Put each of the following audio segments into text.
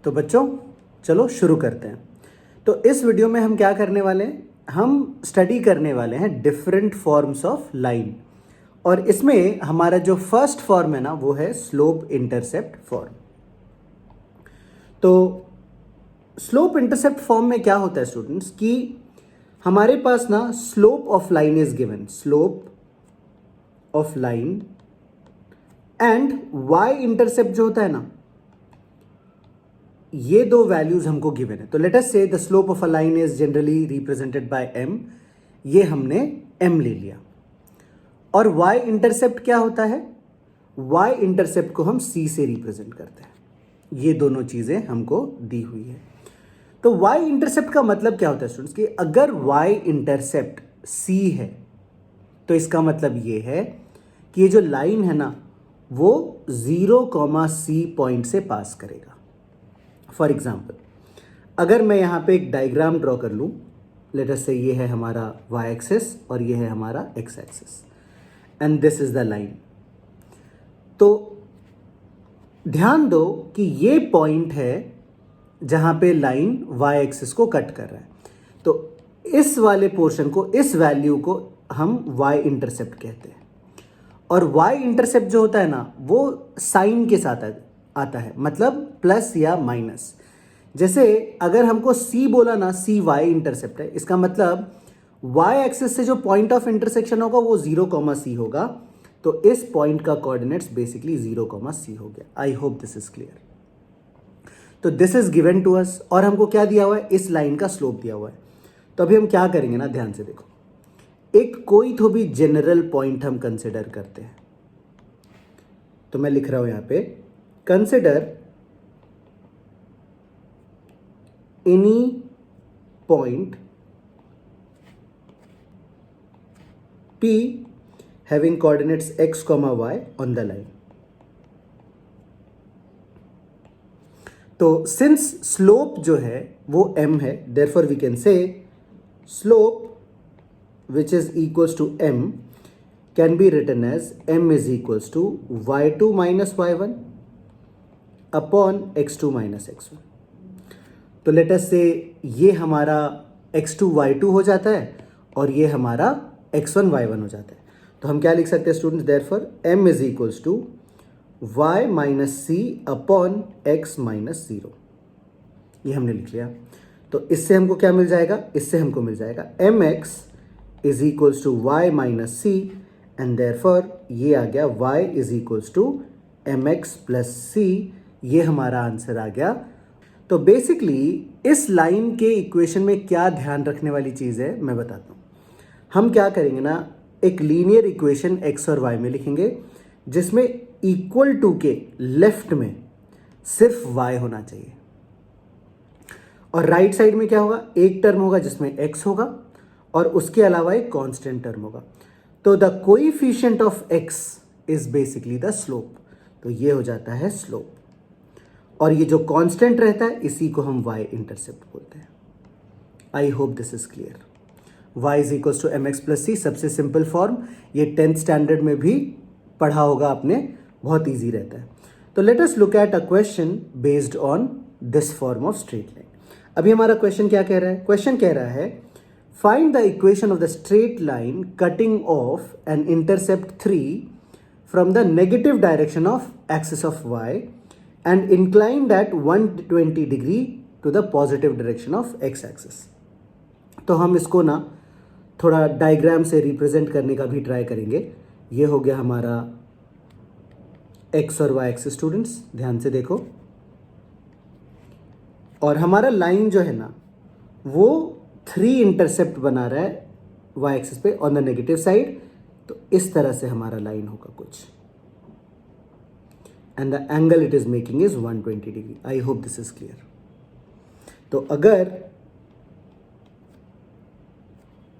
तो बच्चों चलो शुरू करते हैं। तो इस वीडियो में हम क्या करने वाले हैं, हम स्टडी करने वाले हैं डिफरेंट फॉर्म्स ऑफ लाइन। और इसमें हमारा जो फर्स्ट फॉर्म है ना वो है स्लोप इंटरसेप्ट फॉर्म। तो स्लोप इंटरसेप्ट फॉर्म में क्या होता है स्टूडेंट्स कि हमारे पास ना slope of line is given, slope of line and Y intercept जो होता है ना, ये दो वैल्यूज हमको गिवन है। तो लेट अस से the slope of a line is generally represented by m, ये हमने m ले लिया। और y इंटरसेप्ट क्या होता है, y इंटरसेप्ट को हम c से रिप्रेजेंट करते हैं। ये दोनों चीजें हमको दी हुई है। तो y इंटरसेप्ट का मतलब क्या होता है स्टूडेंट्स कि अगर y इंटरसेप्ट c है तो इसका मतलब ये है कि ये जो लाइन है ना वो 0, c पॉइंट से पास करेगा। फॉर एग्जाम्पल अगर मैं यहां पे एक डायग्राम ड्रॉ कर लूं, लेट अस से ये है हमारा y एक्सिस और ये है हमारा x axis and this is the line. तो ध्यान दो कि ये पॉइंट है जहां पे लाइन y एक्सिस को कट कर रहा है। तो इस वाले पोर्शन को, इस वैल्यू को हम y इंटरसेप्ट कहते हैं। और y इंटरसेप्ट जो होता है ना वो साइन के साथ आता है, मतलब प्लस या माइनस। जैसे अगर हमको c बोला ना, c y इंटरसेप्ट है, इसका मतलब y एक्सिस से जो पॉइंट ऑफ इंटरसेक्शन होगा वो 0, c होगा। तो इस पॉइंट का कोऑर्डिनेट्स बेसिकली 0, c हो गया। I hope this is clear. तो this is given to us और हमको क्या दिया हुआ है, इस लाइन का स्लोप दिया हुआ है। तो अभी हम क्या करेंगे ना, ध्यान से देखो, एक कोई तो भी जनरल पॉइंट हम कंसिडर करते हैं। तो मैं लिख रहा हूं यहां पे, consider any point P having coordinates x, y on the line. तो सिंस स्लोप जो है वो m है, therefore we can say slope which is equals to m can be written as m is equals to y2 minus y1 upon x2 minus x1. तो let us से ये हमारा x2 y2 हो जाता है और ये हमारा x1 y1 हो जाता है। तो हम क्या लिख सकते हैं students, therefore m is equals to y minus C upon x minus 0। ये हमने लिख लिया। तो इससे हमको क्या मिल जाएगा, इससे हमको मिल जाएगा mx is equals to y minus C and therefore ये आ गया y is equals to mx plus C. ये हमारा आंसर आ गया। तो बेसिकली इस लाइन के इक्वेशन में क्या ध्यान रखने वाली चीज़ है मैं बताता हूँ। हम क्या करेंगे ना, एक लीनियर इक्वेशन x और y में लिखेंगे जिसमें इक्वल टू के लेफ्ट में सिर्फ y होना चाहिए और राइट साइड में क्या होगा, एक टर्म होगा जिसमें x होगा और उसके अलावा एक कांस्टेंट टर्म होगा। तो the coefficient of x is basically the slope. तो ये हो जाता है स्लोप और ये जो कांस्टेंट रहता है इसी को हम y इंटरसेप्ट बोलते हैं। I hope this is clear. y is equals to mx plus C, सबसे सिंपल फॉर्म, ये 10th स्टैंडर्ड में भी पढ़ा होगा आपने, बहुत इजी रहता है। तो let us look at a question based on this form of straight line. अभी हमारा क्वेश्चन क्या कह रहा है, क्वेश्चन कह रहा है find the equation of the straight line cutting off an intercept 3 from the negative direction of axis of y and inclined at 120 degree to the positive direction of x axis। तो हम इसको ना थोड़ा diagram से represent करने का भी try करेंगे। ये हो गया हमारा x और y एक्सिस स्टूडेंट्स, ध्यान से देखो। और हमारा लाइन जो है ना वो 3 इंटरसेप्ट बना रहा है y एक्सिस पे ऑन द नेगेटिव साइड। तो इस तरह से हमारा लाइन होगा कुछ and the angle it is making is 120 degree. I hope this is clear. तो अगर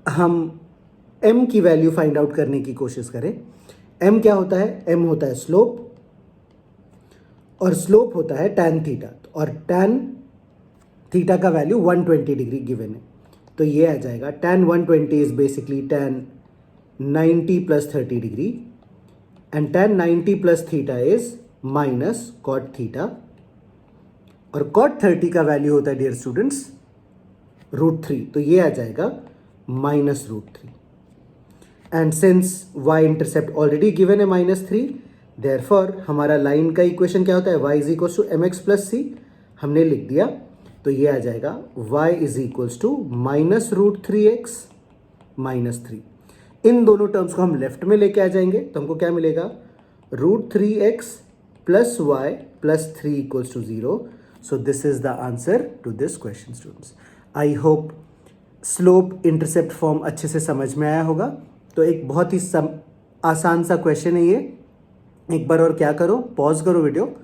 हम m की वैल्यू फाइंड आउट करने की कोशिश करें, m क्या होता है, m होता है स्लोप और स्लोप होता है tan थीटा और tan थीटा का वैल्यू 120 डिग्री गिवन है। तो ये आ जाएगा tan 120 is basically tan 90 plus 30 degree and tan 90 plus theta is minus cot theta और cot 30 का वैल्यू होता है डियर स्टूडेंट्स √3, तो ये आ जाएगा -√3। And since y intercept already given है -3, देयरफॉर हमारा लाइन का इक्वेशन क्या होता है, y is equals to mx plus c, हमने लिख दिया, तो ये आ जाएगा y is equals to -√3x -3। इन दोनों टर्म्स को हम लेफ्ट में लेके आ जाएंगे तो हमको क्या मिलेगा, √3x plus y plus 3 equals to 0। So this is the answer to this question students. I hope slope intercept form अच्छे से समझ में आया होगा। तो एक बहुत ही आसान सा क्वेश्चन है ये, एक बार और क्या करो, पॉज करो वीडियो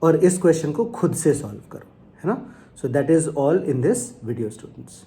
और इस क्वेश्चन को खुद से सॉल्व करो, है ना। So that is all in this video students.